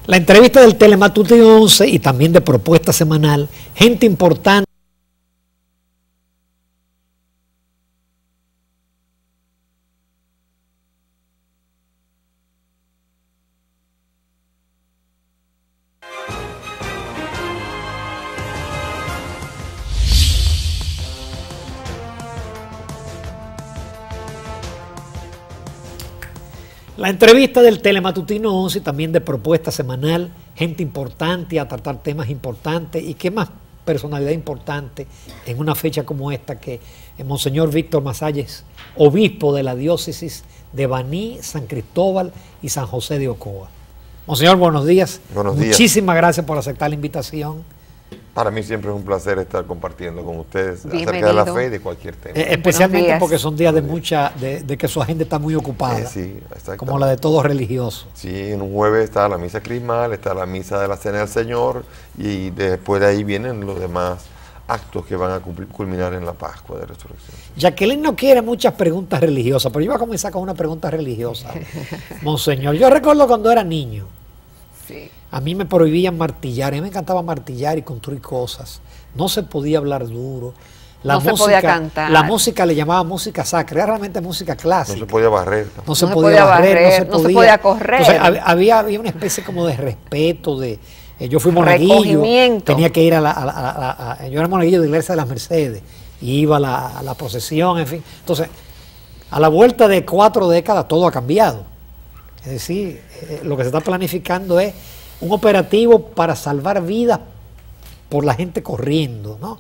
La entrevista del Telematutino 11 y también de Propuesta Semanal, gente importante. La entrevista del Telematutino 11 y también de Propuesta Semanal, gente importante a tratar temas importantes y qué más personalidad importante en una fecha como esta que Monseñor Víctor Masalles, obispo de la diócesis de Baní, San Cristóbal y San José de Ocoa. Monseñor, buenos días. Buenos días. Muchísimas gracias por aceptar la invitación. Para mí siempre es un placer estar compartiendo con ustedes Bienvenido. acerca de la fe y de cualquier tema. Especialmente porque son días de que su agenda está muy ocupada, sí, como la de todo religioso. Sí, en un jueves está la misa crismal, está la misa de la Cena del Señor y después de ahí vienen los demás actos que van a culminar en la Pascua de Resurrección. Jacqueline no quiere muchas preguntas religiosas, pero yo voy a comenzar con una pregunta religiosa. Monseñor, yo recuerdo cuando era niño, Sí. a mí me prohibían martillar, a mí me encantaba martillar y construir cosas. No se podía hablar duro. No se podía cantar. La música le llamaba música sacra, era realmente música clásica. No se podía barrer. No se podía barrer, no se podía correr. Entonces, había una especie como de respeto, yo fui monaguillo, Recogimiento. tenía que ir yo era monaguillo de la Iglesia de las Mercedes, y iba a la procesión, en fin. Entonces, a la vuelta de 4 décadas todo ha cambiado. Es decir, lo que se está planificando es un operativo para salvar vidas por la gente corriendo, ¿no?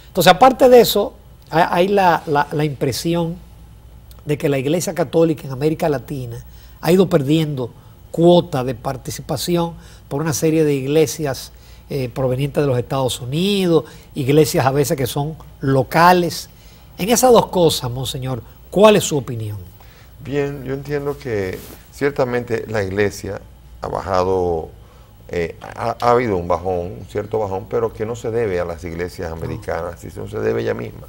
Entonces, aparte de eso, hay la impresión de que la Iglesia Católica en América Latina ha ido perdiendo cuota de participación por una serie de iglesias provenientes de los Estados Unidos, iglesias a veces que son locales. En esas dos cosas, Monseñor, ¿cuál es su opinión? Bien, yo entiendo que ciertamente la Iglesia ha bajado, ha habido un bajón, un cierto bajón, pero que no se debe a las iglesias americanas, sino se debe ella misma.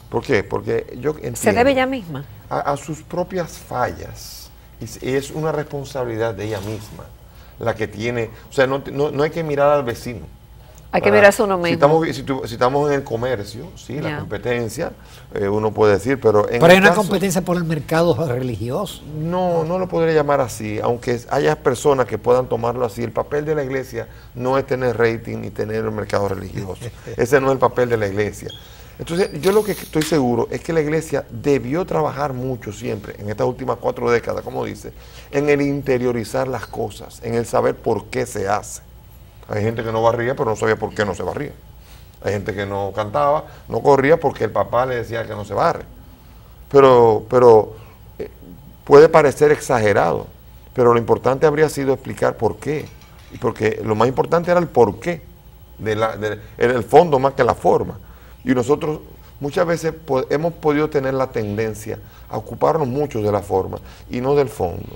¿Por qué? Porque yo entiendo... ¿Se debe ella misma? A sus propias fallas. Y es una responsabilidad de ella misma la que tiene. O sea, no hay que mirar al vecino. Hay que mirarse uno mismo. Si estamos en el comercio, sí, la competencia, uno puede decir, pero en Pero hay una caso, competencia por el mercado religioso. No lo podría llamar así, aunque haya personas que puedan tomarlo así. El papel de la iglesia no es tener rating ni tener el mercado religioso. Ese no es el papel de la iglesia. Entonces, yo lo que estoy seguro es que la iglesia debió trabajar mucho siempre, en estas últimas 4 décadas, como dice, en el interiorizar las cosas, en el saber por qué se hace. Hay gente que no barría, pero no sabía por qué no se barría. Hay gente que no cantaba, no corría porque el papá le decía que no se barre. Pero puede parecer exagerado, pero lo importante habría sido explicar por qué. Y porque lo más importante era el por qué, el fondo más que la forma. Y nosotros muchas veces hemos podido tener la tendencia a ocuparnos mucho de la forma y no del fondo.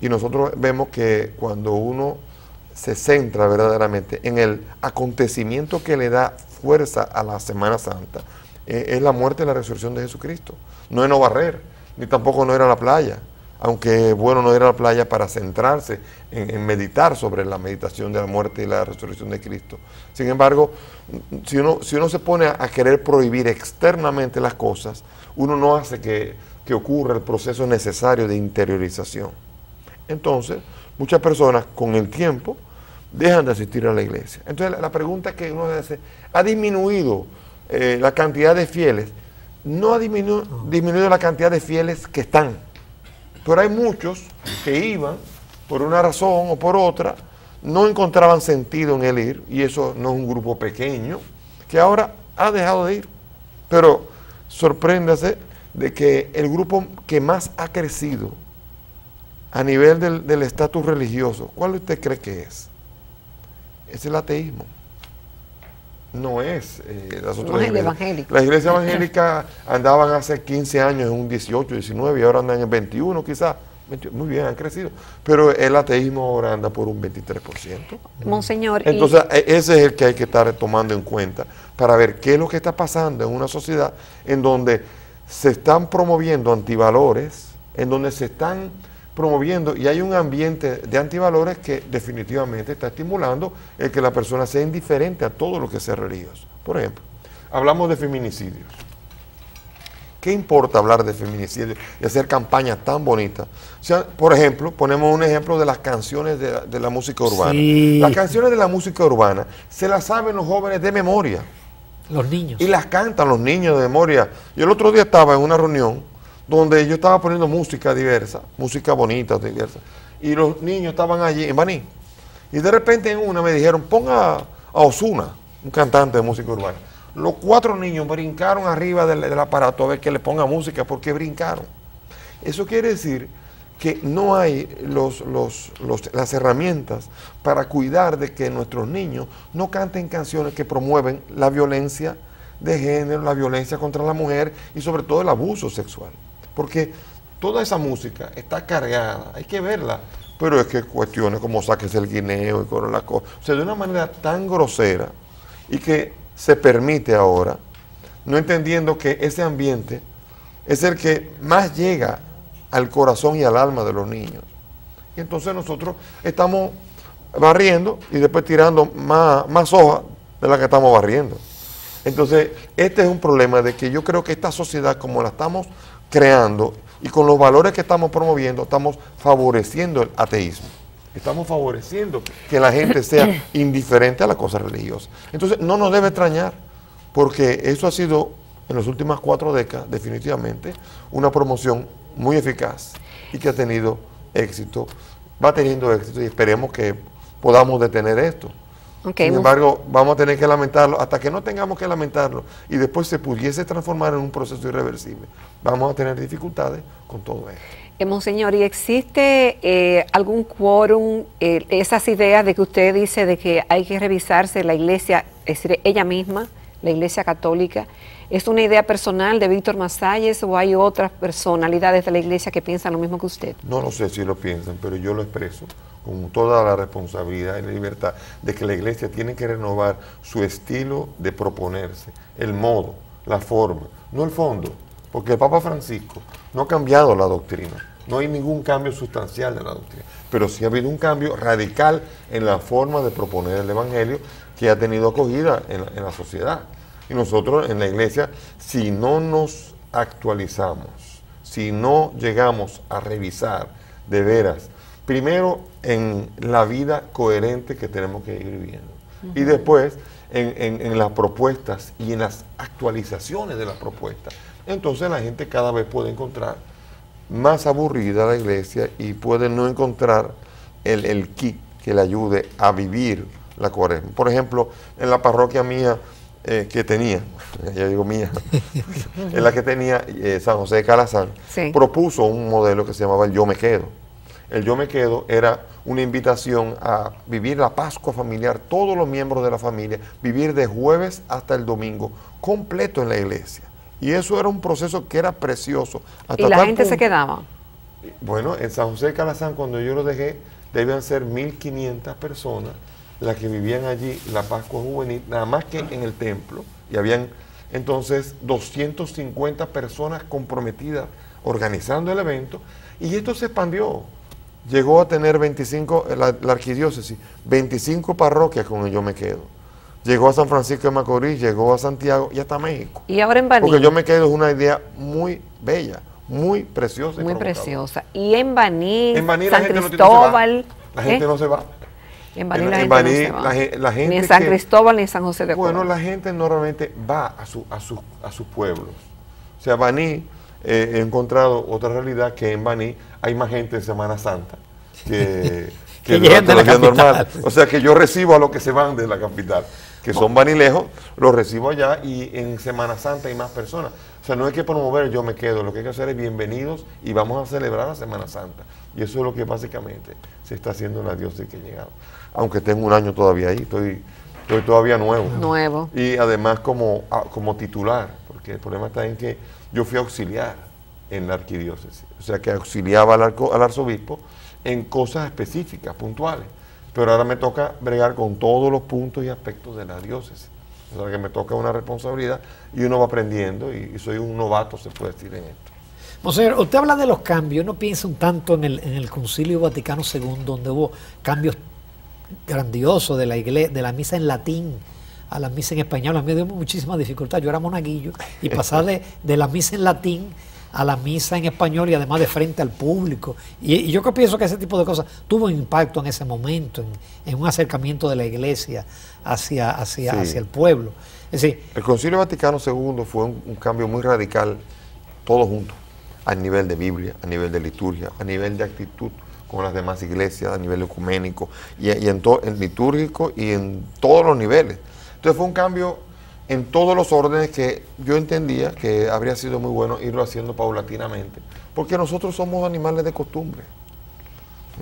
Y nosotros vemos que cuando uno se centra verdaderamente en el acontecimiento que le da fuerza a la Semana Santa, es la muerte y la resurrección de Jesucristo. No es no barrer, ni tampoco no ir a la playa, aunque es bueno no ir a la playa para centrarse en meditar sobre la meditación de la muerte y la resurrección de Cristo. Sin embargo, si uno se pone a querer prohibir externamente las cosas, uno no hace que ocurra el proceso necesario de interiorización. Entonces, muchas personas con el tiempo dejan de asistir a la iglesia. Entonces, la pregunta que uno debe hacer, ¿ha disminuido la cantidad de fieles? No ha disminuido la cantidad de fieles que están. Pero hay muchos que iban por una razón o por otra, no encontraban sentido en el ir, y eso no es un grupo pequeño, que ahora ha dejado de ir. Pero sorpréndase de que el grupo que más ha crecido a nivel del estatus religioso, ¿cuál usted cree que es? Es el ateísmo. No es las otras iglesias. Evangélico. Las iglesias evangélicas andaban hace 15 años en un 18, 19 y ahora andan en 21 quizás. Muy bien, han crecido. Pero el ateísmo ahora anda por un 23%. Monseñor. Entonces, ese es el que hay que estar tomando en cuenta para ver qué es lo que está pasando en una sociedad en donde se están promoviendo antivalores, en donde se están promoviendo, y hay un ambiente de antivalores que definitivamente está estimulando el que la persona sea indiferente a todo lo que sea religioso. Por ejemplo, hablamos de feminicidios. ¿Qué importa hablar de feminicidios y hacer campañas tan bonitas? O sea, por ejemplo, ponemos un ejemplo de las canciones de la música urbana. Sí. Las canciones de la música urbana se las saben los jóvenes de memoria. Los niños. Y las cantan los niños de memoria. Yo el otro día estaba en una reunión donde yo estaba poniendo música diversa, música bonita, diversa, y los niños estaban allí en Baní. Y de repente en una me dijeron, ponga a Ozuna, un cantante de música urbana. Los 4 niños brincaron arriba del aparato a ver que le ponga música, porque brincaron. Eso quiere decir que no hay las herramientas para cuidar de que nuestros niños no canten canciones que promueven la violencia de género, la violencia contra la mujer y sobre todo el abuso sexual. Porque toda esa música está cargada, hay que verla, pero es que cuestiones como saques el guineo y con la cosa, o sea, de una manera tan grosera y que se permite ahora, no entendiendo que ese ambiente es el que más llega al corazón y al alma de los niños. Y entonces nosotros estamos barriendo y después tirando más hojas de la que estamos barriendo. Entonces, este es un problema de que yo creo que esta sociedad, como la estamos creando y con los valores que estamos promoviendo, estamos favoreciendo el ateísmo. Estamos favoreciendo que la gente sea indiferente a la cosa religiosa. Entonces, no nos debe extrañar, porque eso ha sido, en las últimas 4 décadas, definitivamente, una promoción muy eficaz y que ha tenido éxito, va teniendo éxito y esperemos que podamos detener esto. Okay, sin embargo, vamos a tener que lamentarlo hasta que no tengamos que lamentarlo y después se pudiese transformar en un proceso irreversible. Vamos a tener dificultades con todo esto. Monseñor, ¿y existe algún quórum, esas ideas de que usted dice de que hay que revisarse la iglesia, es decir, ella misma, la iglesia católica? ¿Es una idea personal de Víctor Masalles o hay otras personalidades de la iglesia que piensan lo mismo que usted? No lo sé si lo piensan, pero yo lo expreso con toda la responsabilidad y la libertad de que la iglesia tiene que renovar su estilo de proponerse, el modo, la forma, no el fondo, porque el Papa Francisco no ha cambiado la doctrina, no hay ningún cambio sustancial de la doctrina, pero sí ha habido un cambio radical en la forma de proponer el evangelio que ha tenido acogida en la sociedad. Y nosotros en la iglesia, si no nos actualizamos, si no llegamos a revisar de veras, primero en la vida coherente que tenemos que ir viviendo, y después en las propuestas y en las actualizaciones de las propuestas, entonces la gente cada vez puede encontrar más aburrida la iglesia y puede no encontrar el kit que le ayude a vivir la cuaresma. Por ejemplo, en la parroquia mía, que tenía, ya digo mía, en la que tenía San José de Calazán, sí, propuso un modelo que se llamaba el Yo Me Quedo. El Yo Me Quedo era una invitación a vivir la Pascua familiar, todos los miembros de la familia, vivir de jueves hasta el domingo, completo en la iglesia. Y eso era un proceso que era precioso. Hasta ¿y la gente se quedaba? Bueno, en San José de Calazán, cuando yo lo dejé, debían ser 1.500 personas las que vivían allí la Pascua Juvenil, nada más que en el templo, y habían entonces 250 personas comprometidas organizando el evento, y esto se expandió. Llegó a tener 25, la arquidiócesis, 25 parroquias con el Yo Me Quedo. Llegó a San Francisco de Macorís, llegó a Santiago y hasta México. Y ahora en Baní. Porque el Yo Me Quedo es una idea muy bella, muy preciosa. Muy preciosa. Y en Baní, San Cristóbal, la gente no se va. En Baní la gente no se va. La gente ni en San Cristóbal ni en San José de Córdoba. Bueno, la gente normalmente va a sus pueblos. O sea, Baní, he encontrado otra realidad, que en Baní hay más gente en Semana Santa que durante los días normales. O sea, que yo recibo a los que se van de la capital, que son banilejos, los recibo allá, y en Semana Santa hay más personas. O sea, no hay que promover Yo Me Quedo, lo que hay que hacer es bienvenidos y vamos a celebrar la Semana Santa. Y eso es lo que básicamente se está haciendo en la diócesis que he llegado. Aunque tengo un año todavía ahí, estoy todavía nuevo. Y además como titular, porque el problema está en que yo fui auxiliar en la arquidiócesis. O sea, que auxiliaba al arzobispo en cosas específicas, puntuales. Pero ahora me toca bregar con todos los puntos y aspectos de la diócesis. O sea, que me toca una responsabilidad y uno va aprendiendo y soy un novato, se puede decir, en esto. Monseñor, usted habla de los cambios, no piensa un tanto en el Concilio Vaticano II, donde hubo cambios grandiosos de de la misa en latín a la misa en español. A mí me dio muchísima dificultad. Yo era monaguillo y pasar de la misa en latín a la misa en español y además de frente al público. Y yo pienso que ese tipo de cosas tuvo un impacto en ese momento, en un acercamiento de la iglesia hacia el pueblo. Es decir, el Concilio Vaticano II fue un cambio muy radical, todo junto, a nivel de Biblia, a nivel de liturgia, a nivel de actitud con las demás iglesias, a nivel ecuménico y en litúrgico y en todos los niveles. Entonces fue un cambio en todos los órdenes que yo entendía que habría sido muy bueno irlo haciendo paulatinamente, porque nosotros somos animales de costumbre.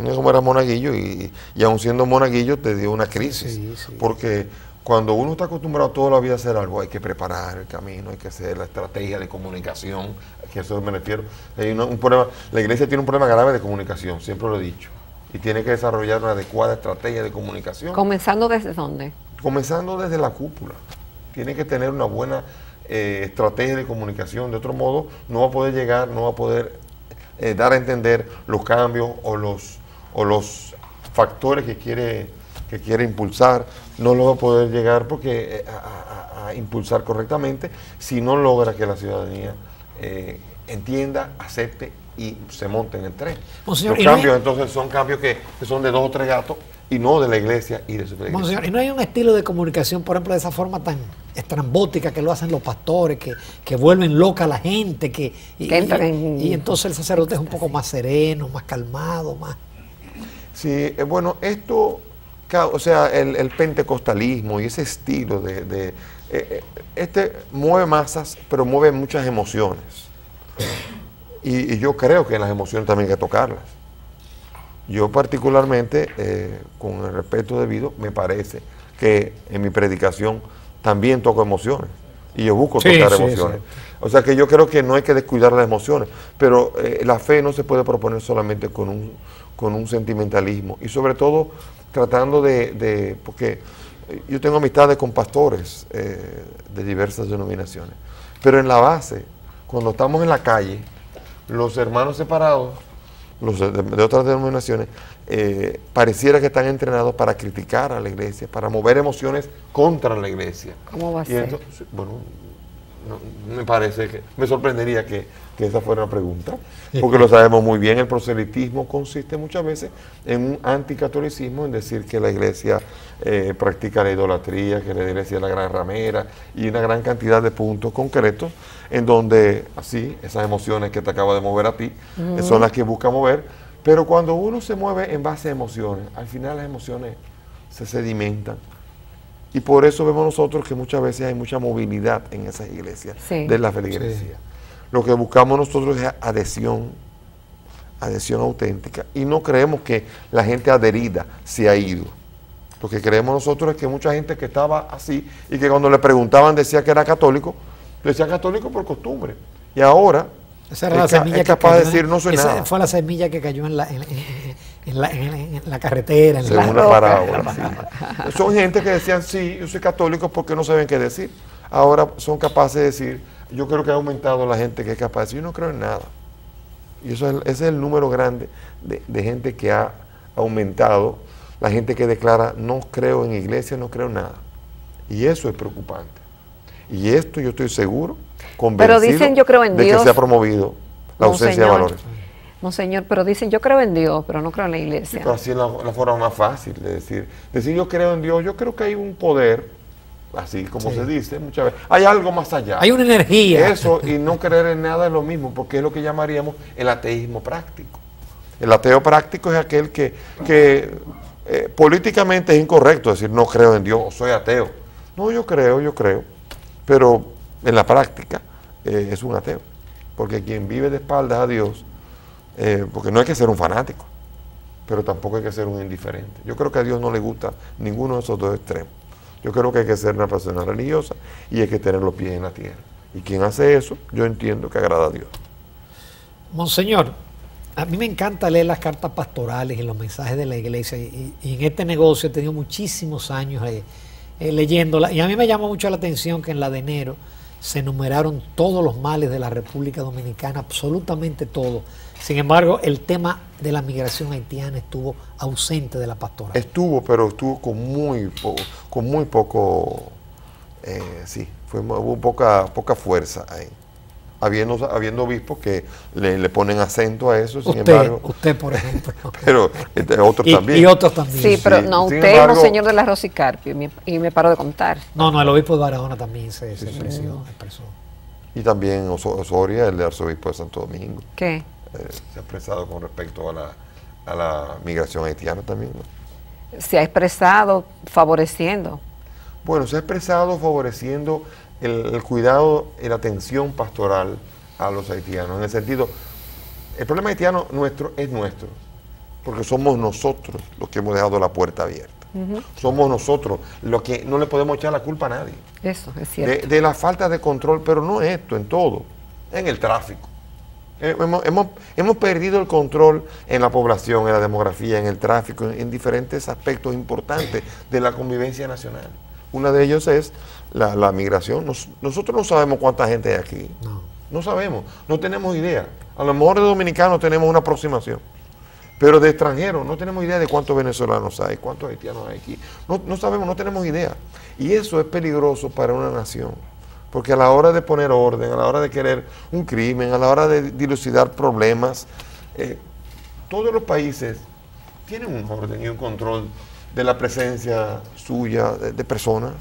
Yo como era monaguillo y aun siendo monaguillo te dio una crisis, porque cuando uno está acostumbrado toda la vida a hacer algo, hay que preparar el camino, hay que hacer la estrategia de comunicación, que eso me refiero. Hay un problema, la iglesia tiene un problema grave de comunicación, siempre lo he dicho, y tiene que desarrollar una adecuada estrategia de comunicación. ¿Comenzando desde dónde? Comenzando desde la cúpula. Tiene que tener una buena estrategia de comunicación, de otro modo no va a poder llegar, no va a poder dar a entender los cambios o los factores que quiere impulsar, no lo va a poder llegar porque a impulsar correctamente si no logra que la ciudadanía entienda, acepte y se monte en el tren. Monseñor, los cambios entonces son cambios que son de 2 o 3 gatos y no de la iglesia y de su iglesia. Monseñor, ¿y no hay un estilo de comunicación, por ejemplo, de esa forma tan estrambótica que lo hacen los pastores, que vuelven loca a la gente, y entonces el sacerdote es un poco más sereno, más calmado, más... Sí, bueno, esto, o sea, el pentecostalismo y ese estilo mueve masas, pero mueve muchas emociones. Y yo creo que las emociones también hay que tocarlas. Yo particularmente, con el respeto debido, me parece que en mi predicación también toco emociones. Y yo busco tocar emociones. O sea que yo creo que no hay que descuidar las emociones, pero la fe no se puede proponer solamente con un sentimentalismo. Y sobre todo tratando porque yo tengo amistades con pastores de diversas denominaciones. Pero en la base, cuando estamos en la calle, los hermanos separados, los de otras denominaciones, pareciera que están entrenados para criticar a la iglesia, para mover emociones contra la iglesia. ¿Cómo va a ser? Entonces, bueno, me parece que me sorprendería que esa fuera una pregunta, porque lo sabemos muy bien, el proselitismo consiste muchas veces en un anticatolicismo, en decir que la iglesia practica la idolatría, que la iglesia es la gran ramera, y una gran cantidad de puntos concretos en donde así esas emociones que te acaba de mover a ti son las que busca mover, pero cuando uno se mueve en base a emociones, al final las emociones se sedimentan. Y por eso vemos nosotros que muchas veces hay mucha movilidad en esas iglesias de la feligresía. Sí. Lo que buscamos nosotros es adhesión auténtica. Y no creemos que la gente adherida se ha ido. Lo que creemos nosotros es que mucha gente que estaba así y que cuando le preguntaban decía que era católico, decía católico por costumbre. Y ahora esa era la semilla es capaz de decir no soy nada. Fue la semilla que cayó en la carretera, en según la parábola. Sí. Son gente que decían, sí, yo soy católico porque no saben qué decir. Ahora son capaces de decir, yo creo que ha aumentado la gente que es capaz de decir, yo no creo en nada. Y ese es el número grande de gente que ha aumentado, la gente que declara, no creo en iglesia, no creo en nada. Y eso es preocupante. Y esto yo estoy seguro, convencido, pero dicen, yo creo en de Dios, que se ha promovido la ausencia de valores. Monseñor, pero dicen, yo creo en Dios, pero no creo en la iglesia. Pero así es la forma más fácil de decir yo creo en Dios, yo creo que hay un poder, así como se dice muchas veces, hay algo más allá. Hay una energía. Eso, y no creer en nada es lo mismo, porque es lo que llamaríamos el ateísmo práctico. El ateo práctico es aquel que políticamente es incorrecto decir, no creo en Dios, o soy ateo. No, yo creo, pero en la práctica es un ateo, porque quien vive de espaldas a Dios, porque no hay que ser un fanático, pero tampoco hay que ser un indiferente. Yo creo que a Dios no le gusta ninguno de esos dos extremos. Yo creo que hay que ser una persona religiosa y hay que tener los pies en la tierra. Y quien hace eso, yo entiendo que agrada a Dios. Monseñor, a mí me encanta leer las cartas pastorales y los mensajes de la iglesia, y en este negocio he tenido muchísimos años leyéndola, y a mí me llama mucho la atención que en la de enero se enumeraron todos los males de la República Dominicana, absolutamente todo. Sin embargo, el tema de la migración haitiana estuvo ausente de la pastoral. Estuvo, pero estuvo con muy poco, sí, hubo poca fuerza ahí. Habiendo obispos que le ponen acento a eso, sin embargo. Usted, por ejemplo. Pero otros también. Y otros también. Sí, pero no, sin usted embargo, es Monseñor de la Rosa y Carpio, y me paro de contar. No, el obispo de Barahona también se expresó. Y también Osoria, el arzobispo de Santo Domingo. ¿Qué? Se ha expresado con respecto a la migración haitiana también, ¿no? Se ha expresado favoreciendo. Bueno, se ha expresado favoreciendo el cuidado y la atención pastoral a los haitianos. En el sentido, el problema haitiano nuestro es nuestro, porque somos nosotros los que hemos dejado la puerta abierta. Somos nosotros los que no le podemos echar la culpa a nadie. Eso, es cierto. De la falta de control, pero no esto, en todo, en el tráfico. Hemos perdido el control en la población, en la demografía, en el tráfico, en diferentes aspectos importantes de la convivencia nacional. Una de ellos es la migración. Nosotros no sabemos cuánta gente hay aquí. No sabemos, no tenemos idea. A lo mejor de dominicanos tenemos una aproximación, pero de extranjeros no tenemos idea de cuántos venezolanos hay, cuántos haitianos hay aquí. No sabemos, no tenemos idea. Y eso es peligroso para una nación. Porque a la hora de poner orden, a la hora de querer un crimen, a la hora de dilucidar problemas, todos los países tienen un orden y un control de la presencia suya de personas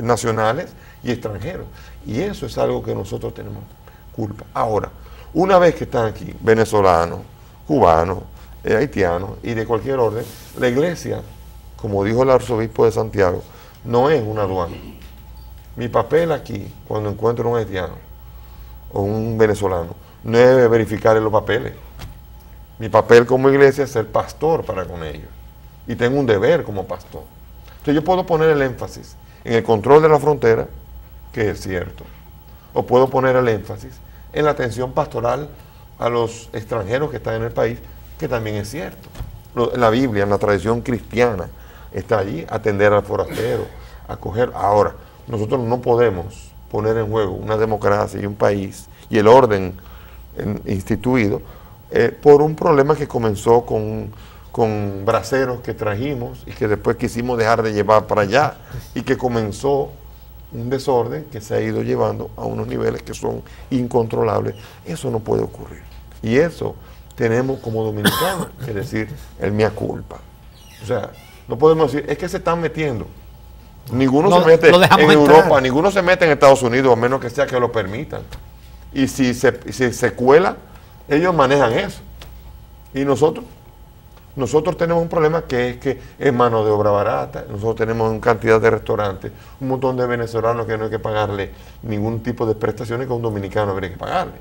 nacionales y extranjeros. Y eso es algo que nosotros tenemos culpa. Ahora, una vez que están aquí, venezolanos, cubanos, haitianos y de cualquier orden, la iglesia, como dijo el arzobispo de Santiago, no es una aduana. Mi papel aquí, cuando encuentro un haitiano o un venezolano, no es verificar los papeles. Mi papel como iglesia es ser pastor para con ellos. Y tengo un deber como pastor. Entonces yo puedo poner el énfasis en el control de la frontera, que es cierto. O puedo poner el énfasis en la atención pastoral a los extranjeros que están en el país, que también es cierto. En la Biblia, en la tradición cristiana, está allí, atender al forastero, acoger. Ahora, nosotros no podemos poner en juego una democracia y un país y el orden instituido por un problema que comenzó con braceros que trajimos y que después quisimos dejar de llevar para allá y que comenzó un desorden que se ha ido llevando a unos niveles que son incontrolables. Eso no puede ocurrir. Y eso tenemos como dominicanos que decir el mea culpa. O sea, no podemos decir, es que se están metiendo. Ninguno se mete en Europa, ninguno se mete en Estados Unidos, a menos que sea que lo permitan. Y si se cuela, ellos manejan eso. Y nosotros tenemos un problema que es mano de obra barata. Nosotros tenemos una cantidad de restaurantes, un montón de venezolanos que no hay que pagarle ningún tipo de prestaciones que un dominicano habría que pagarle.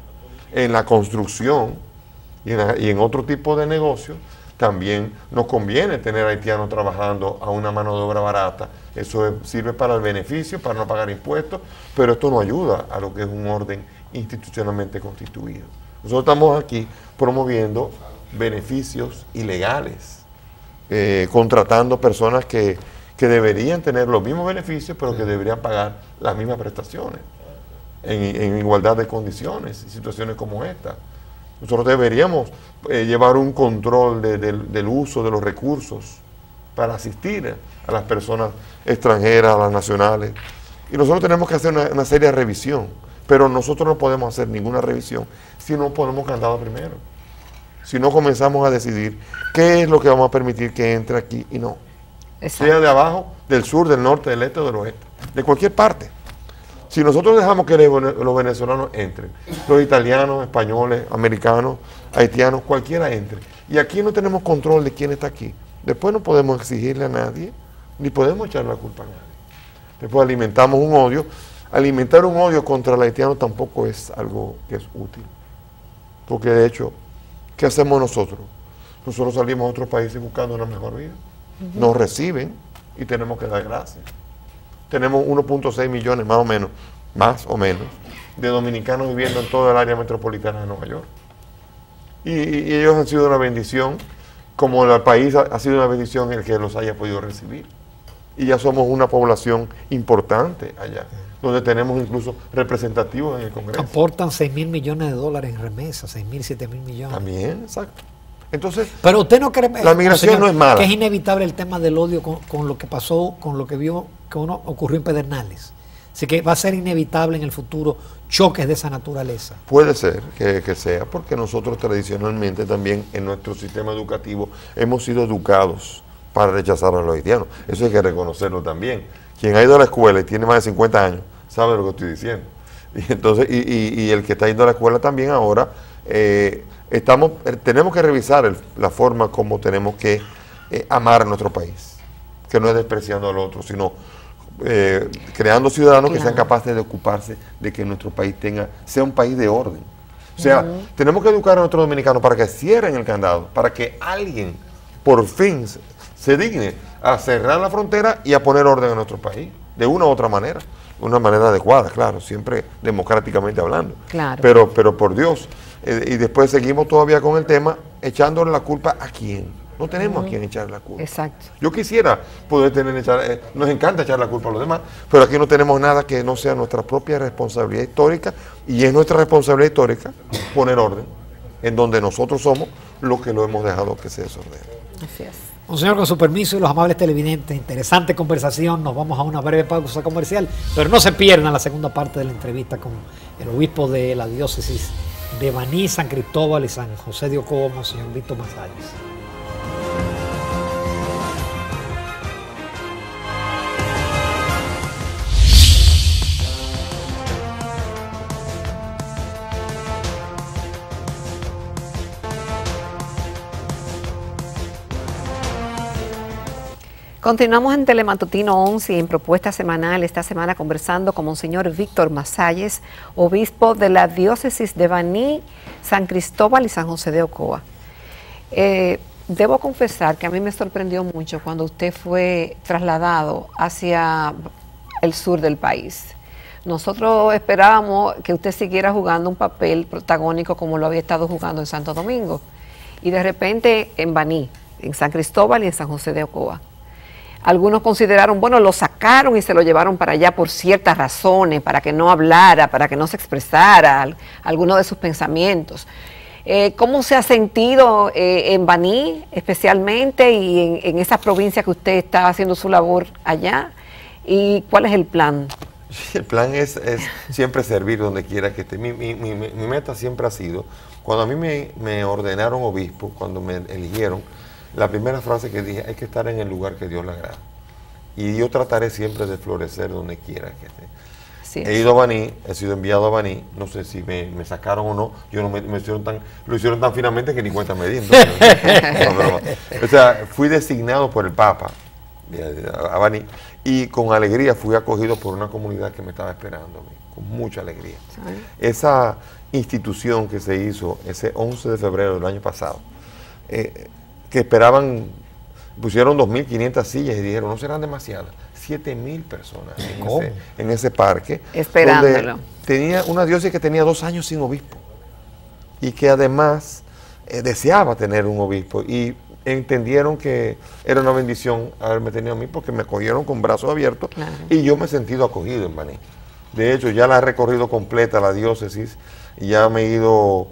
En la construcción y en otro tipo de negocios, también nos conviene tener haitianos trabajando a una mano de obra barata. Eso sirve para el beneficio, para no pagar impuestos, pero esto no ayuda a lo que es un orden institucionalmente constituido. Nosotros estamos aquí promoviendo beneficios ilegales, contratando personas que deberían tener los mismos beneficios, pero que deberían pagar las mismas prestaciones, en igualdad de condiciones y situaciones como esta. Nosotros deberíamos llevar un control del uso de los recursos para asistir a las personas extranjeras, a las nacionales. Y nosotros tenemos que hacer una seria revisión, pero nosotros no podemos hacer ninguna revisión si no ponemos candado primero. Si no comenzamos a decidir qué es lo que vamos a permitir que entre aquí y no. Exacto. Sea de abajo, del sur, del norte, del este o del oeste, de cualquier parte. Si nosotros dejamos que los venezolanos entren, los italianos, españoles, americanos, haitianos, cualquiera entre, y aquí no tenemos control de quién está aquí, después no podemos exigirle a nadie, ni podemos echar la culpa a nadie. Después alimentamos un odio. Alimentar un odio contra el haitiano tampoco es algo que es útil. Porque de hecho, ¿qué hacemos nosotros? Nosotros salimos a otros países buscando una mejor vida. Nos reciben y tenemos que dar gracias. Tenemos 1.6 millones más o menos, de dominicanos viviendo en todo el área metropolitana de Nueva York. Y ellos han sido una bendición, como el país ha sido una bendición el que los haya podido recibir. Y ya somos una población importante allá. donde tenemos incluso representativos en el Congreso. Aportan 6.000 millones de dólares en remesas, 6.000, 7.000 millones. También, exacto. Entonces, pero usted no cree, la migración señor, no es mala. que es inevitable el tema del odio con lo que pasó, con lo que vio que uno ocurrió en Pedernales. Así que va a ser inevitable en el futuro choques de esa naturaleza. Puede ser que sea, porque nosotros tradicionalmente también en nuestro sistema educativo hemos sido educados para rechazar a los haitianos. Eso hay que reconocerlo también. Quien ha ido a la escuela y tiene más de 50 años sabe lo que estoy diciendo. Y entonces, y el que está yendo a la escuela también ahora, tenemos que revisar la forma como tenemos que amar a nuestro país, que no es despreciando al otro, sino creando ciudadanos que sean capaces de ocuparse de que nuestro país sea un país de orden. O sea, tenemos que educar a nuestros dominicanos para que cierren el candado, para que alguien por fin se digne a cerrar la frontera y a poner orden en nuestro país, de una u otra manera, una manera adecuada, claro, siempre democráticamente hablando. Claro. Pero por Dios, y después seguimos todavía con el tema, echándole la culpa a quién. No tenemos a quién echarle la culpa. Exacto. Yo quisiera poder nos encanta echar la culpa a los demás, pero aquí no tenemos nada que no sea nuestra propia responsabilidad histórica, y es nuestra responsabilidad histórica poner orden en donde nosotros somos los que lo hemos dejado que se desordene. Así es. Señor, con su permiso y los amables televidentes, interesante conversación, nos vamos a una breve pausa comercial, pero no se pierdan la segunda parte de la entrevista con el obispo de la diócesis de Baní, San Cristóbal y San José de Ocoa, Monseñor Víctor Masalles. Continuamos en Telematutino 11 y en Propuesta Semanal, esta semana conversando con Monseñor Víctor Masalles, obispo de la diócesis de Baní, San Cristóbal y San José de Ocoa. Debo confesar que a mí me sorprendió mucho cuando usted fue trasladado hacia el sur del país. Nosotros esperábamos que usted siguiera jugando un papel protagónico como lo había estado jugando en Santo Domingo, y de repente en Baní, en San Cristóbal y en San José de Ocoa. Algunos consideraron, bueno, lo sacaron y se lo llevaron para allá por ciertas razones, para que no hablara, para que no se expresara alguno de sus pensamientos. ¿Cómo se ha sentido en Baní especialmente y en esa provincia que usted está haciendo su labor allá? ¿Y cuál es el plan? El plan es siempre servir donde quiera que esté. Mi meta siempre ha sido, cuando a mí me ordenaron obispo, cuando me eligieron, la primera frase que dije, hay que estar en el lugar que Dios le agrada. Y yo trataré siempre de florecer donde quiera que esté. Sí, he ido a Baní, he sido enviado a Baní, no sé si me sacaron o no, yo no lo hicieron tan finamente que ni cuenta me di. O sea, fui designado por el Papa a Baní, y con alegría fui acogido por una comunidad que me estaba esperando, con mucha alegría. ¿Sí? Esa institución que se hizo ese 11 de febrero del año pasado, que esperaban, pusieron 2.500 sillas y dijeron, no serán demasiadas, 7.000 personas en ese parque. Esperándolo. Tenía una diócesis que tenía 2 años sin obispo y que además deseaba tener un obispo, y entendieron que era una bendición haberme tenido a mí porque me acogieron con brazos abiertos. Claro. Y yo me he sentido acogido en Baní. De hecho, ya la he recorrido completa la diócesis y ya me he ido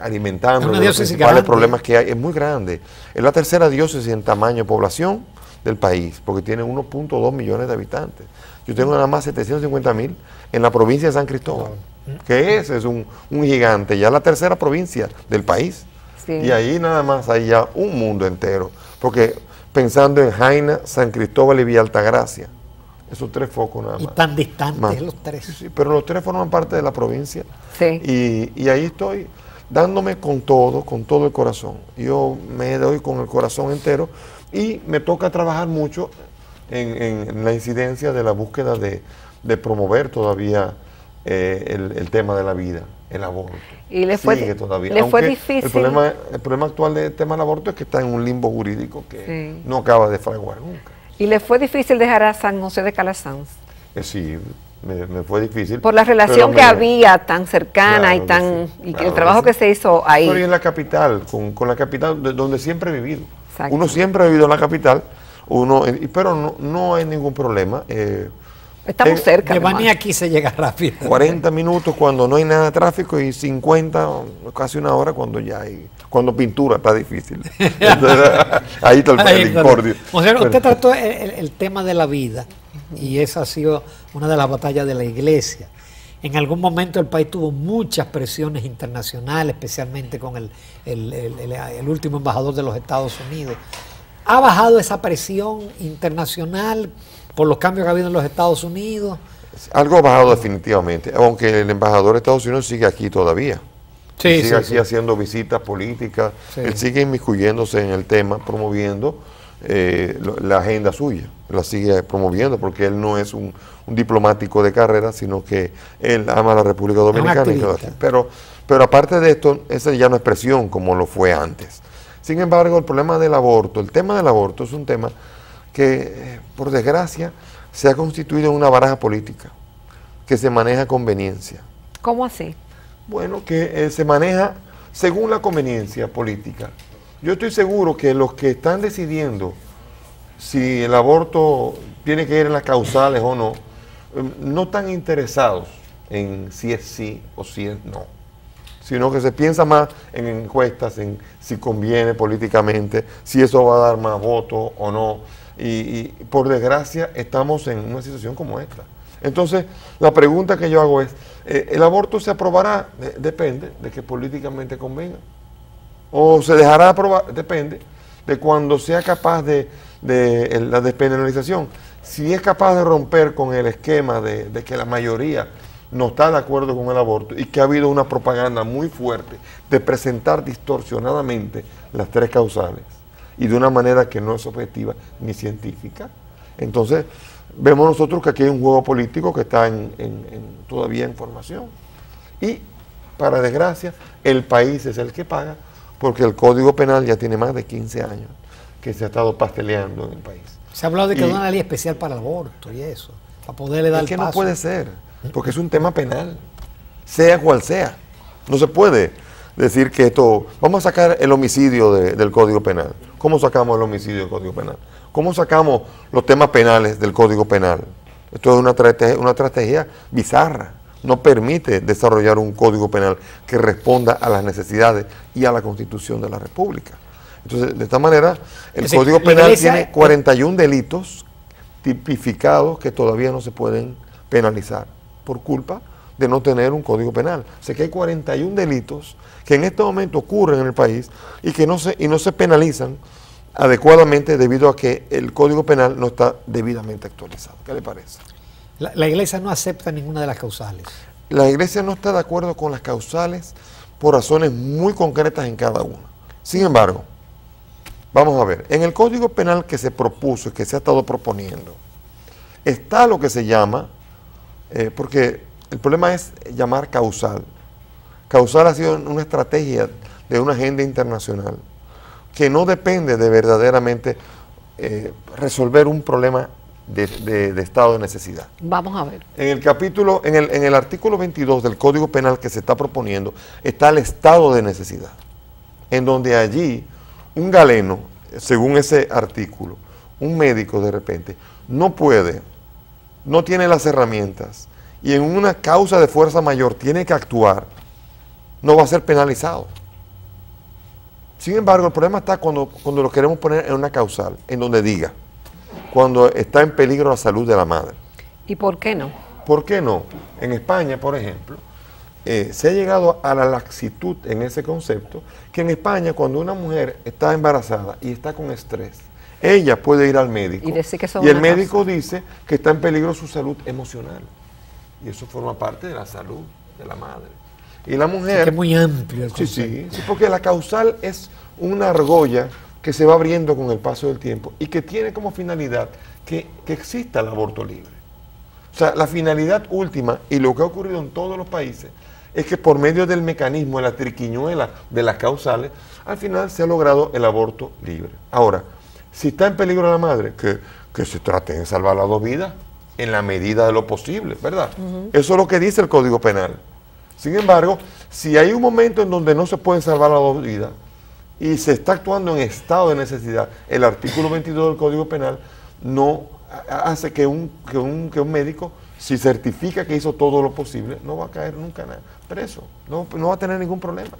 alimentando de los principales problemas que hay. Es muy grande. Es la tercera diócesis en tamaño de población del país, porque tiene 1.2 millones de habitantes. Yo tengo nada más 750.000 en la provincia de San Cristóbal, que es un gigante, ya la tercera provincia del país. Sí. Y ahí nada más hay ya un mundo entero, porque pensando en Jaina, San Cristóbal y Villa Altagracia, esos 3 focos nada más. Y tan distantes los 3. Sí, pero los 3 forman parte de la provincia. Sí. Y ahí estoy dándome con todo el corazón. Yo me doy con el corazón entero, y me toca trabajar mucho en la incidencia de la búsqueda de promover todavía el tema de la vida, el aborto. Y le fue difícil. El problema actual del tema del aborto es que está en un limbo jurídico que no acaba de fraguar nunca. ¿Y le fue difícil dejar a San José de Calasanz? Sí, me fue difícil. Por la relación que había tan cercana, claro, y el trabajo que se hizo ahí. Pero en la capital, con la capital donde siempre he vivido. Exacto. Uno siempre ha vivido en la capital, pero no hay ningún problema. Estamos cerca. De además. Baní aquí se llega rápido. 40 minutos cuando no hay nada de tráfico y 50, casi una hora cuando ya hay, cuando pintura está difícil. Entonces, ahí está el incordio. O sea, usted trató el tema de la vida y esa ha sido una de las batallas de la iglesia. En algún momento el país tuvo muchas presiones internacionales, especialmente con el último embajador de los Estados Unidos. ¿Ha bajado esa presión internacional por los cambios que ha habido en los Estados Unidos? Algo ha bajado definitivamente, aunque el embajador de Estados Unidos sigue aquí todavía. Sí, sigue aquí haciendo visitas políticas, Sí. él sigue inmiscuyéndose en el tema, promoviendo la agenda suya, la sigue promoviendo porque él no es un diplomático de carrera, sino que él ama a la República Dominicana. Y todo así. Pero aparte de esto, esa ya no es presión como lo fue antes. Sin embargo, el problema del aborto, el tema del aborto es un tema que, por desgracia, se ha constituido en una baraja política que se maneja a conveniencia. ¿Cómo así? Bueno, que se maneja según la conveniencia política. Yo estoy seguro que los que están decidiendo si el aborto tiene que ir en las causales o no, no están interesados en si es sí o si es no, sino que se piensa más en encuestas, en si conviene políticamente, si eso va a dar más votos o no. Y por desgracia estamos en una situación como esta. Entonces, la pregunta que yo hago es, ¿el aborto se aprobará? Depende de que políticamente convenga. ¿O se dejará aprobar? Depende de cuando sea capaz de la despenalización. Si es capaz de romper con el esquema de que la mayoría no está de acuerdo con el aborto y que ha habido una propaganda muy fuerte de presentar distorsionadamente las tres causales y de una manera que no es objetiva ni científica, entonces vemos nosotros que aquí hay un juego político que está todavía en formación. Y, para desgracia, el país es el que paga porque el Código Penal ya tiene más de 15 años que se ha estado pasteleando en el país. Se ha hablado de que hay una ley especial para el aborto y eso, para poderle dar Es que el paso. no puede ser, porque es un tema penal, sea cual sea. No se puede decir que esto... Vamos a sacar el homicidio del Código Penal. ¿Cómo sacamos el homicidio del Código Penal? ¿Cómo sacamos los temas penales del Código Penal? Esto es una estrategia bizarra. No permite desarrollar un Código Penal que responda a las necesidades y a la Constitución de la República. Entonces, de esta manera, el Código Penal tiene 41 delitos tipificados que todavía no se pueden penalizar por culpa de no tener un Código Penal. O sea que hay 41 delitos que en este momento ocurren en el país y que no se penalizan adecuadamente debido a que el Código Penal no está debidamente actualizado. ¿Qué le parece? La Iglesia no acepta ninguna de las causales. La Iglesia no está de acuerdo con las causales por razones muy concretas en cada una. Sin embargo, vamos a ver, en el Código Penal que se propuso y que se ha estado proponiendo, está lo que se llama, porque el problema es llamar causal. Causal ha sido una estrategia de una agenda internacional que no depende de verdaderamente resolver un problema de estado de necesidad. Vamos a ver. En el artículo 22 del Código Penal que se está proponiendo está el estado de necesidad, en donde allí un galeno, según ese artículo, un médico de repente, no tiene las herramientas y en una causa de fuerza mayor tiene que actuar, no va a ser penalizado. Sin embargo, el problema está cuando lo queremos poner en una causal, en donde diga, cuando está en peligro la salud de la madre. ¿Y por qué no? ¿Por qué no? En España, por ejemplo, se ha llegado a la laxitud en ese concepto, que en España cuando una mujer está embarazada y está con estrés, ella puede ir al médico Y decir que y el médico dice que está en peligro su salud emocional. Y eso forma parte de la salud de la madre. Y la mujer... Sí, que es muy amplio el concepto. Sí, porque la causal es una argolla que se va abriendo con el paso del tiempo y que tiene como finalidad que exista el aborto libre. O sea, la finalidad última, y lo que ha ocurrido en todos los países, es que por medio del mecanismo de la triquiñuela de las causales, al final se ha logrado el aborto libre. Ahora, si está en peligro la madre, que se trate de salvar las dos vidas en la medida de lo posible, ¿verdad? Eso es lo que dice el Código Penal. Sin embargo, si hay un momento en donde no se pueden salvar las dos vidas y se está actuando en estado de necesidad, el artículo 22 del Código Penal no hace que un médico, si certifica que hizo todo lo posible, no va a caer nunca preso, no va a tener ningún problema.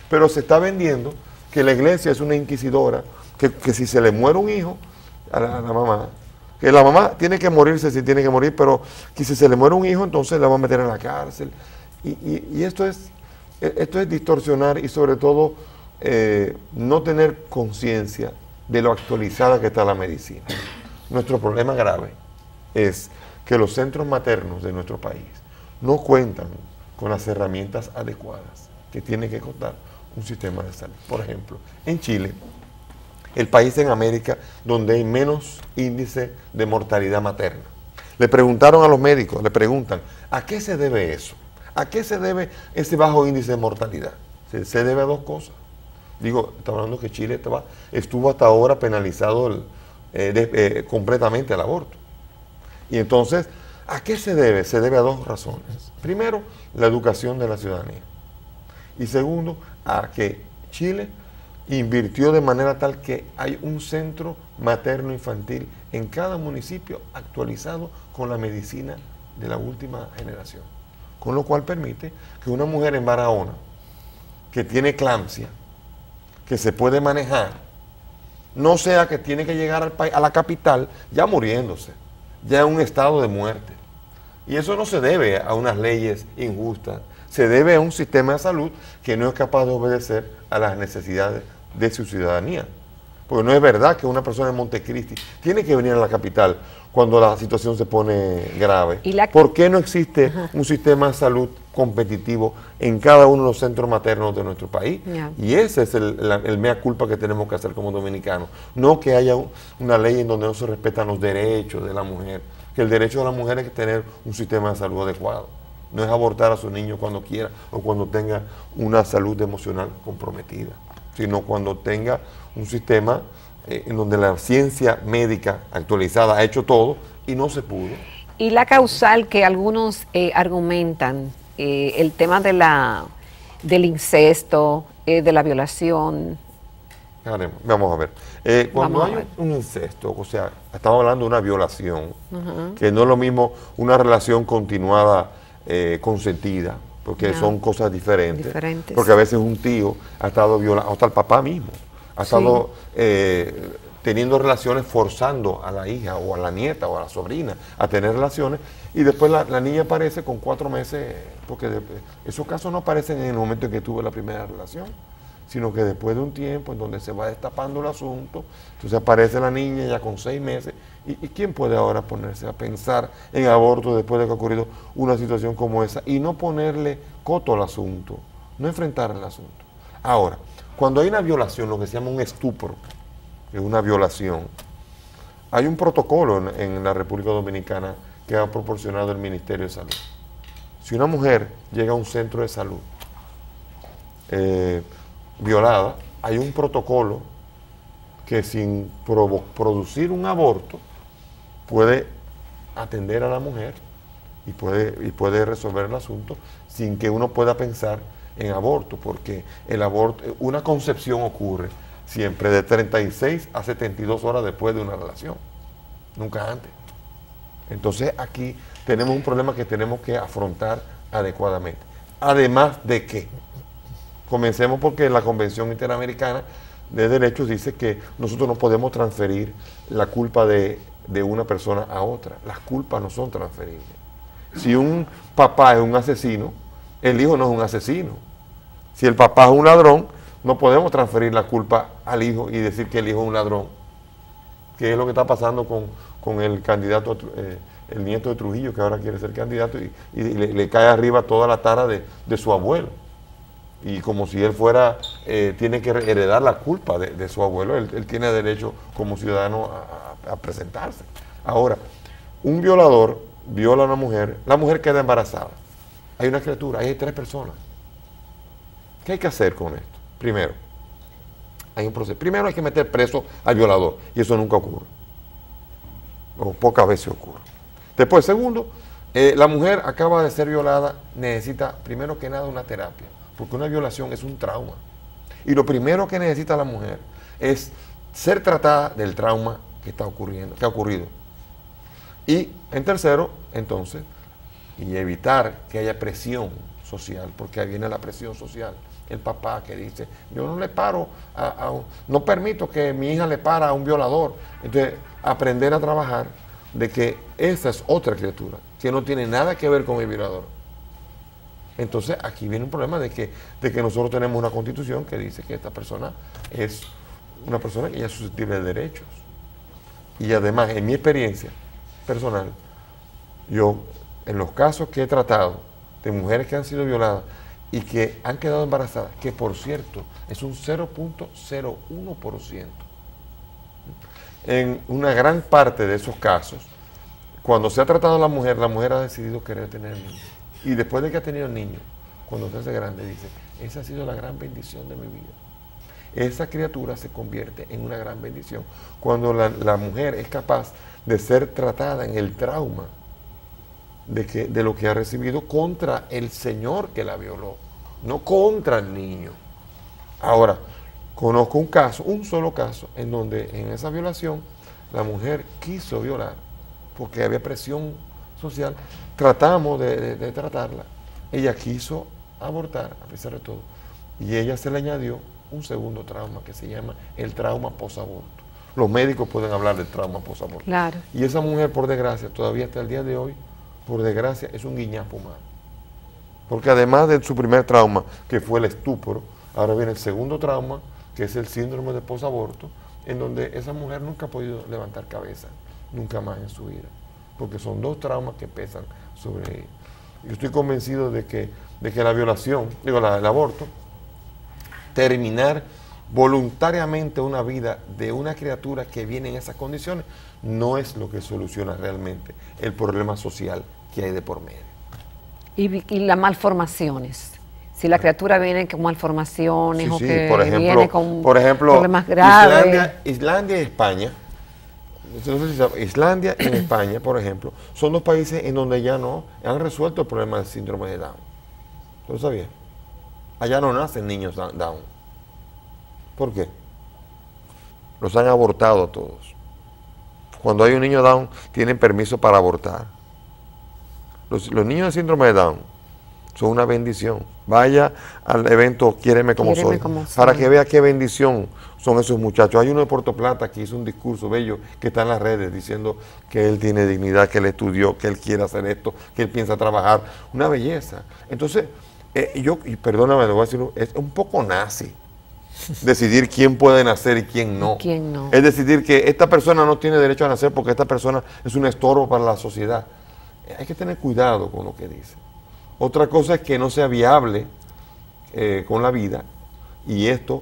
Pero se está vendiendo que la iglesia es una inquisidora, que si se le muere un hijo a la mamá, que la mamá tiene que morirse si tiene que morir, pero que si se le muere un hijo, entonces la va a meter en la cárcel. Y esto es distorsionar y sobre todo no tener conciencia de lo actualizada que está la medicina. Nuestro problema grave es que los centros maternos de nuestro país no cuentan con las herramientas adecuadas que tiene que contar un sistema de salud. Por ejemplo, en Chile, el país en América donde hay menos índice de mortalidad materna. Le preguntaron a los médicos, le preguntan, ¿a qué se debe eso? ¿A qué se debe ese bajo índice de mortalidad? Se debe a dos cosas. Digo, estamos hablando que Chile estuvo hasta ahora penalizado completamente el aborto. Y entonces, ¿a qué se debe? Se debe a dos razones. Primero, la educación de la ciudadanía. Y segundo, a que Chile invirtió de manera tal que hay un centro materno infantil en cada municipio actualizado con la medicina de la última generación. Con lo cual permite que una mujer en Barahona, que tiene eclampsia, que se puede manejar, no sea que tiene que llegar a la capital ya muriéndose, ya en un estado de muerte. Y eso no se debe a unas leyes injustas, se debe a un sistema de salud que no es capaz de obedecer a las necesidades de su ciudadanía. Porque no es verdad que una persona en Montecristi tiene que venir a la capital cuando la situación se pone grave. ¿Por qué no existe un sistema de salud competitivo en cada uno de los centros maternos de nuestro país? Y ese es el mea culpa que tenemos que hacer como dominicanos. No que haya una ley en donde no se respetan los derechos de la mujer, que el derecho de la mujer es tener un sistema de salud adecuado. No es abortar a su niño cuando quiera o cuando tenga una salud emocional comprometida, sino cuando tenga un sistema en donde la ciencia médica actualizada ha hecho todo y no se pudo. Y la causal que algunos argumentan, el tema del incesto, de la violación. Vamos a ver. Cuando hay un incesto, o sea, estamos hablando de una violación, que no es lo mismo una relación continuada consentida, porque son cosas diferentes. Porque a veces un tío ha estado violando, hasta el papá mismo, ha estado teniendo relaciones, forzando a la hija o a la nieta o a la sobrina a tener relaciones, y después la niña aparece con 4 meses, porque esos casos no aparecen en el momento en que tuve la primera relación, sino que después de un tiempo en donde se va destapando el asunto, entonces aparece la niña ya con 6 meses, ¿y quién puede ahora ponerse a pensar en aborto después de que ha ocurrido una situación como esa y no ponerle coto al asunto, no enfrentar el asunto? Ahora, cuando hay una violación, lo que se llama un estupro, que es una violación, hay un protocolo en la República Dominicana que ha proporcionado el Ministerio de Salud. Si una mujer llega a un centro de salud violada, hay un protocolo que sin producir un aborto puede atender a la mujer y puede resolver el asunto sin que uno pueda pensar en aborto, porque el aborto, una concepción ocurre siempre de 36 a 72 horas después de una relación, nunca antes. Entonces aquí tenemos un problema que tenemos que afrontar adecuadamente. Además de que, comencemos porque la Convención Interamericana de Derechos dice que nosotros no podemos transferir la culpa de una persona a otra. Las culpas no son transferibles. Si un papá es un asesino, el hijo no es un asesino. Si el papá es un ladrón, no podemos transferir la culpa al hijo y decir que el hijo es un ladrón. Que es lo que está pasando con el candidato, el nieto de Trujillo, que ahora quiere ser candidato y le cae arriba toda la tara de su abuelo. Y como si él fuera, tiene que heredar la culpa de su abuelo, él tiene derecho como ciudadano a presentarse. Ahora, un violador viola a una mujer, la mujer queda embarazada. Hay una criatura, hay 3 personas. ¿Qué hay que hacer con esto? Primero, hay un proceso. Primero hay que meter preso al violador, y eso nunca ocurre. O pocas veces ocurre. Después, segundo, la mujer acaba de ser violada, necesita, primero que nada, una terapia, porque una violación es un trauma. Y lo primero que necesita la mujer es ser tratada del trauma que está ocurriendo, que ha ocurrido. Y en tercero, entonces, y evitar que haya presión social, porque ahí viene la presión social. El papá que dice, yo no le paro, no permito que mi hija le para a un violador. Entonces, aprender a trabajar de que esa es otra criatura, que no tiene nada que ver con el violador. Entonces, aquí viene un problema de que nosotros tenemos una constitución que dice que esta persona es una persona que ya es susceptible de derechos. Y además, en mi experiencia personal, yo, en los casos que he tratado de mujeres que han sido violadas y que han quedado embarazadas, que por cierto es un 0.01%, en una gran parte de esos casos, cuando se ha tratado a la mujer ha decidido querer tener niños. Y después de que ha tenido niños, cuando se hace grande, dice, esa ha sido la gran bendición de mi vida. Esa criatura se convierte en una gran bendición cuando la mujer es capaz de ser tratada en el trauma de lo que ha recibido contra el señor que la violó, no contra el niño. Ahora, conozco un caso, un solo caso, en donde en esa violación la mujer quiso violar porque había presión social. Tratamos de tratarla. Ella quiso abortar a pesar de todo. Y ella se le añadió un segundo trauma que se llama el trauma posaborto. Los médicos pueden hablar del trauma posaborto. Claro. Y esa mujer, por desgracia, todavía hasta el día de hoy, por desgracia, es un guiñapo más. Porque además de su primer trauma, que fue el estupro, ahora viene el segundo trauma, que es el síndrome de posaborto, en donde esa mujer nunca ha podido levantar cabeza, nunca más en su vida. Porque son dos traumas que pesan sobre ella. Yo estoy convencido de que la violación, el aborto, terminar voluntariamente una vida de una criatura que viene en esas condiciones, no es lo que soluciona realmente el problema social que hay de por medio. Y las malformaciones. Si la criatura viene con malformaciones o que por ejemplo, viene con problemas graves. Islandia y España, Islandia y España, por ejemplo, son dos países en donde ya no han resuelto el problema del síndrome de Down. ¿Tú lo sabías? Allá no nacen niños Down. ¿Por qué? Los han abortado a todos. Cuando hay un niño Down, tienen permiso para abortar. Los niños de síndrome de Down son una bendición. Vaya al evento Quiéreme como soy, para que vea qué bendición son esos muchachos. Hay uno de Puerto Plata que hizo un discurso bello que está en las redes diciendo que él tiene dignidad, que él estudió, que él quiere hacer esto, que él piensa trabajar. Una belleza. Entonces, y perdóname, le voy a decir, es un poco nazi decidir quién puede nacer y quién no. ¿Quién no? Es decidir que esta persona no tiene derecho a nacer porque esta persona es un estorbo para la sociedad. Hay que tener cuidado con lo que dice. Otra cosa es que no sea viable con la vida, y esto,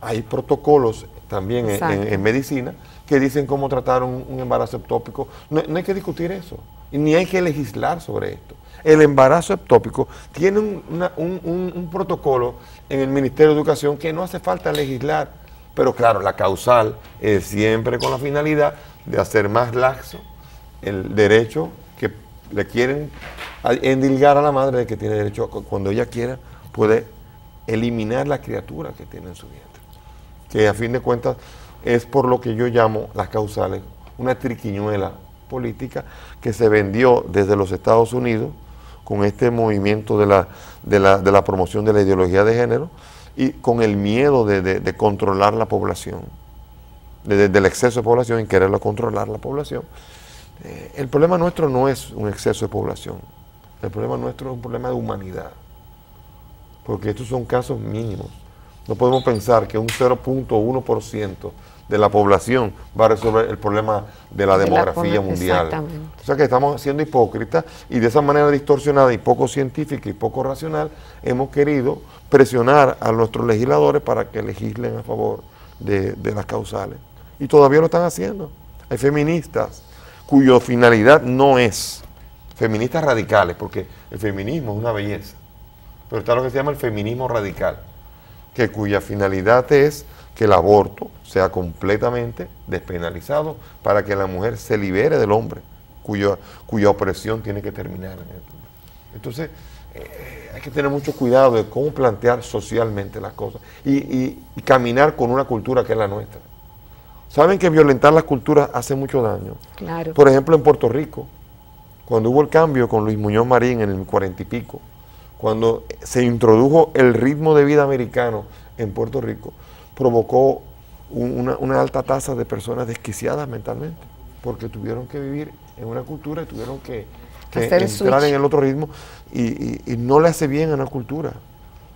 hay protocolos también en medicina que dicen cómo tratar un embarazo ectópico. No hay que discutir eso, y ni hay que legislar sobre esto. El embarazo ectópico tiene un protocolo en el Ministerio de Educación que no hace falta legislar, pero claro, la causal es siempre con la finalidad de hacer más laxo el derecho que le quieren endilgar a la madre de que tiene derecho, cuando ella quiera, puede eliminar la criatura que tiene en su vientre. Que a fin de cuentas es por lo que yo llamo las causales, una triquiñuela política que se vendió desde los Estados Unidos con este movimiento de la promoción de la ideología de género y con el miedo de controlar la población, del exceso de población y quererlo controlar la población. El problema nuestro no es un exceso de población, el problema nuestro es un problema de humanidad, porque estos son casos mínimos. No podemos pensar que un 0.1% de la población va a resolver el problema de la demografía mundial. O sea que estamos siendo hipócritas y de esa manera distorsionada y poco científica y poco racional hemos querido presionar a nuestros legisladores para que legislen a favor de las causales. Y todavía lo están haciendo. Hay feministas cuya finalidad no es, feministas radicales, porque el feminismo es una belleza, pero está lo que se llama el feminismo radical, que cuya finalidad es que el aborto sea completamente despenalizado para que la mujer se libere del hombre, cuya opresión tiene que terminar. Entonces, hay que tener mucho cuidado de cómo plantear socialmente las cosas y caminar con una cultura que es la nuestra. O Saben que violentar las culturas hace mucho daño. Claro. Por ejemplo, en Puerto Rico, cuando hubo el cambio con Luis Muñoz Marín en el 40 y pico, cuando se introdujo el ritmo de vida americano en Puerto Rico, provocó una alta tasa de personas desquiciadas mentalmente, porque tuvieron que vivir en una cultura y tuvieron que entrar en el otro ritmo, y no le hace bien a una cultura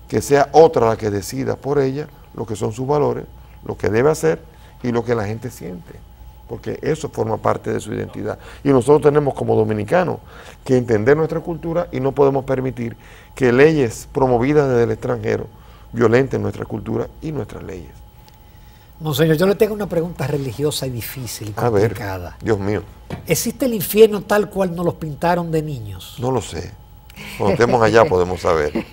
que sea otra la que decida por ella lo que son sus valores, lo que debe hacer y lo que la gente siente, porque eso forma parte de su identidad. Y nosotros tenemos como dominicanos que entender nuestra cultura y no podemos permitir que leyes promovidas desde el extranjero violenten nuestra cultura y nuestras leyes. Monseñor, yo le tengo una pregunta religiosa y difícil y complicada. A ver, Dios mío. ¿Existe el infierno tal cual nos los pintaron de niños? No lo sé. Cuando estemos allá podemos saber.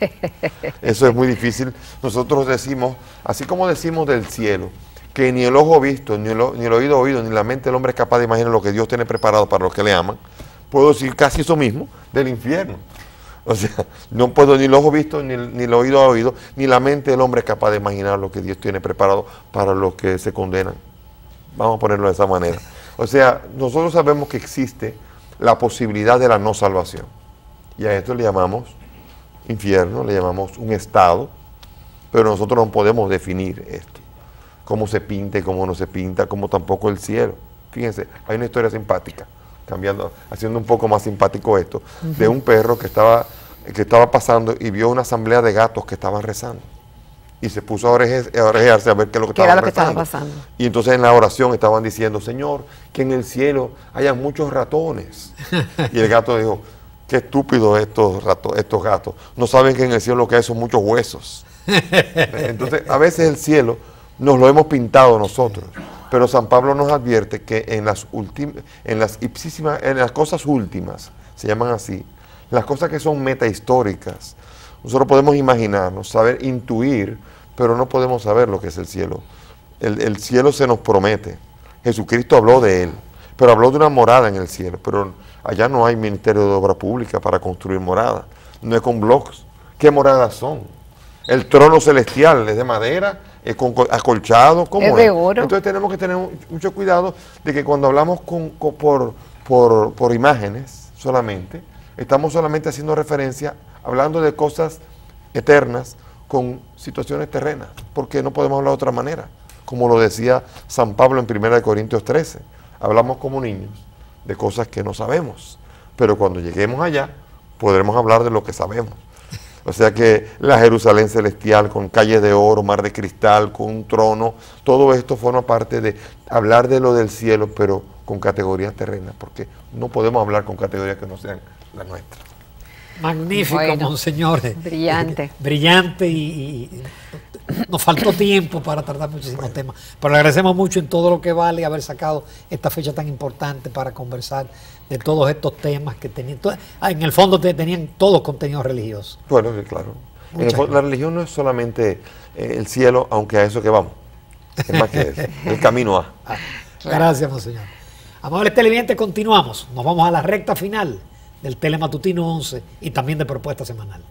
Eso es muy difícil. Nosotros decimos, así como decimos del cielo, que ni el ojo visto, ni el oído oído, ni la mente del hombre es capaz de imaginar lo que Dios tiene preparado para los que le aman, puedo decir casi eso mismo del infierno. O sea, no puedo ni el ojo visto, ni el oído oído, ni la mente del hombre es capaz de imaginar lo que Dios tiene preparado para los que se condenan. Vamos a ponerlo de esa manera. O sea, nosotros sabemos que existe la posibilidad de la no salvación. Y a esto le llamamos infierno, le llamamos un estado, pero nosotros no podemos definir esto. Cómo se pinta y cómo no se pinta, como tampoco el cielo. Fíjense, hay una historia simpática, haciendo un poco más simpático esto, de un perro que estaba pasando y vio una asamblea de gatos que estaban rezando. Y se puso a orejearse a ver qué es lo que estaba pasando. Y entonces en la oración estaban diciendo, Señor, que en el cielo haya muchos ratones. Y el gato dijo, qué estúpidos estos gatos. No saben que en el cielo lo que hay son muchos huesos. Entonces, a veces el cielo nos lo hemos pintado nosotros. Pero San Pablo nos advierte que en las cosas últimas, se llaman así, las cosas que son metahistóricas, nosotros podemos imaginarnos, saber, intuir, pero no podemos saber lo que es el cielo. El cielo se nos promete. Jesucristo habló de él, pero habló de una morada en el cielo. Pero allá no hay ministerio de obra pública para construir moradas. No es con bloques. ¿Qué moradas son? El trono celestial es de madera, es acolchado, ¿cómo es? De oro. Entonces tenemos que tener mucho cuidado de que cuando hablamos por imágenes solamente, estamos solamente haciendo referencia, hablando de cosas eternas con situaciones terrenas, porque no podemos hablar de otra manera. Como lo decía San Pablo en 1 Corintios 13, hablamos como niños de cosas que no sabemos, pero cuando lleguemos allá podremos hablar de lo que sabemos. O sea que la Jerusalén celestial con calles de oro, mar de cristal, con un trono, todo esto forma parte de hablar de lo del cielo, pero con categorías terrenas, porque no podemos hablar con categorías que no sean las nuestras. Magnífico, bueno, Monseñor. Brillante. Brillante y nos faltó tiempo para tratar muchísimos temas. Pero le agradecemos mucho en todo lo que vale haber sacado esta fecha tan importante para conversar de todos estos temas que tenían. En el fondo tenían todos contenidos religiosos. Bueno, claro. La religión no es solamente el cielo, aunque a eso que vamos. Es más que eso, el camino a. Claro. Gracias, Monseñor. Amables televidentes, continuamos. Nos vamos a la recta final del Telematutino 11 y también de Propuesta Semanal.